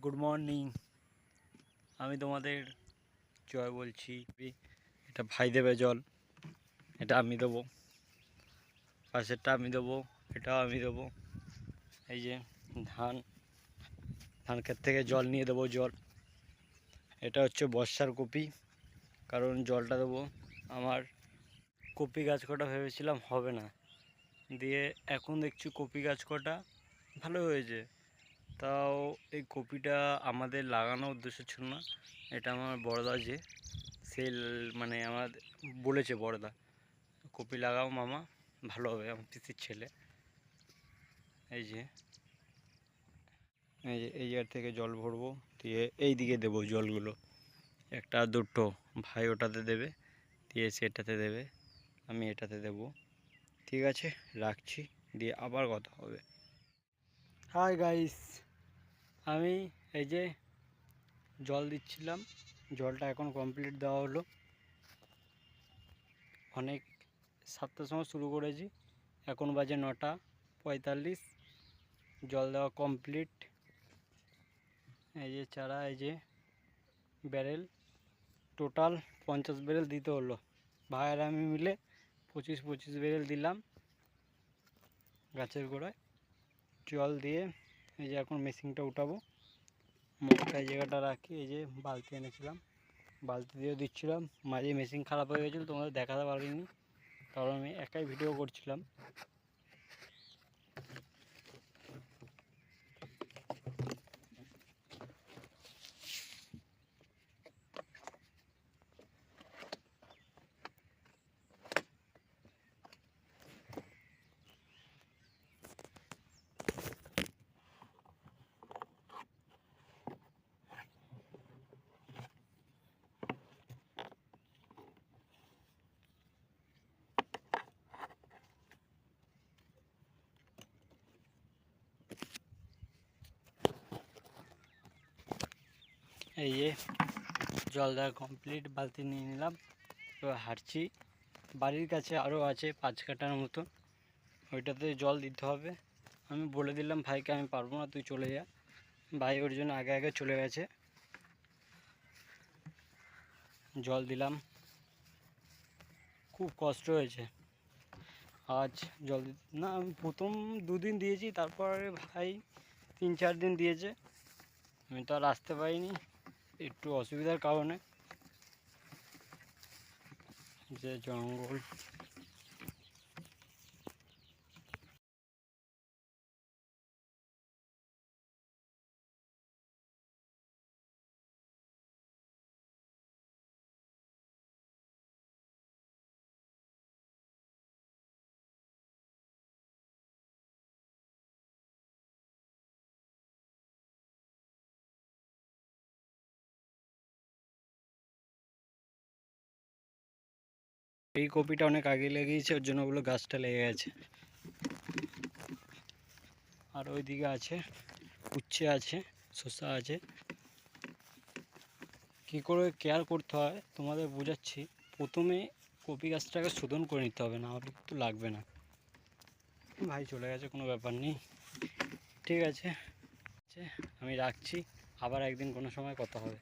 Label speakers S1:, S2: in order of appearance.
S1: Good morning. আমি তোমাদের জয় বলছি। এটা ভাই দেবে জল, এটা আমি দেবো, পাশেরটা আমি দেবো, এটাও আমি দেবো। এই যে ধান ক্ষেত থেকে জল নিয়ে দেবো জল। এটা হচ্ছে বর্ষার কপি, কারণ জলটা দেবো। আমার কপি গাছ কটা ভেবেছিলাম হবে না, দিয়ে এখন দেখছি কপি গাছ কটা ভালো হয়েছে। তাও এই কপিটা আমাদের লাগানোর উদ্দেশ্য ছিল না, এটা আমার বড়দা যে সেল মানে আমার বলেছে, বড়দা কপি লাগাও মামা ভালো হবে, আমার পিসির ছেলে। এই যে এই জায়গা থেকে জল ভরবো, দিয়ে এই দিকে দেবো জলগুলো, একটা দুটো ভাই ওটাতে দেবে, দিয়ে সেটাতে দেবে, আমি এটাতে দেব। ঠিক আছে, রাখছি, দিয়ে আবার কথা হবে। হাই গাইস, আমি এই যে জল দিচ্ছিলাম, জলটা এখন কমপ্লিট দেওয়া হলো। অনেক 7টার সময় শুরু করেছি, এখন বাজে 9:45। জল দেওয়া কমপ্লিট। এই যে চারা, এই যে ব্যারেল, টোটাল 50 ব্যারেল দিতে হলো। ভাইয়ের আমি মিলে 25 ব্যারেল দিলাম গাছের গোড়ায় জল দিয়ে। এই যে এখন মেশিনটা উঠাবো, মুখটা এই জায়গাটা রাখি। এই যে বালতি এনেছিলাম, বালতি দিয়েও দিচ্ছিলাম। মাঝে মেশিন খারাপ হয়ে গেছিলো, তোমাদের দেখাতে পারিনি কারণ আমি একাই ভিডিও করছিলাম। এই যে জল দেওয়া কমপ্লিট, বালতি নিয়ে নিলাম, এবার হাঁটছি। বাড়ির কাছে আরও আছে 5 কাঠার মতো, ওইটাতে জল দিতে হবে। আমি বলে দিলাম ভাইকে আমি পারবো না, তুই চলে যা। ভাই ওর জন্য আগে আগে চলে গেছে। জল দিলাম, খুব কষ্ট হয়েছে আজ জল দিতে। না, আমি প্রথম 2 দিন দিয়েছি, তারপরে ভাই 3-4 দিন দিয়েছে। আমি তো আর আসতে পারিনি একটু অসুবিধার কারণে, যে জঙ্গল। এই কপিটা অনেক আগে লেগেছে, ওর জন্য ওগুলো গাছটা লেগে গেছে। আর ওইদিকে আছে উচ্ছে আছে, শসা আছে। কী করে কেয়ার করতে হয় তোমাদের বোঝাচ্ছি। প্রথমে কপি গাছটাকে শোধন করে নিতে হবে, না হলে কিন্তু লাগবে না। ভাই চলে গেছে, কোনো ব্যাপার নেই, ঠিক আছে। আমি রাখছি, আবার একদিন কোনো সময় কথা হবে।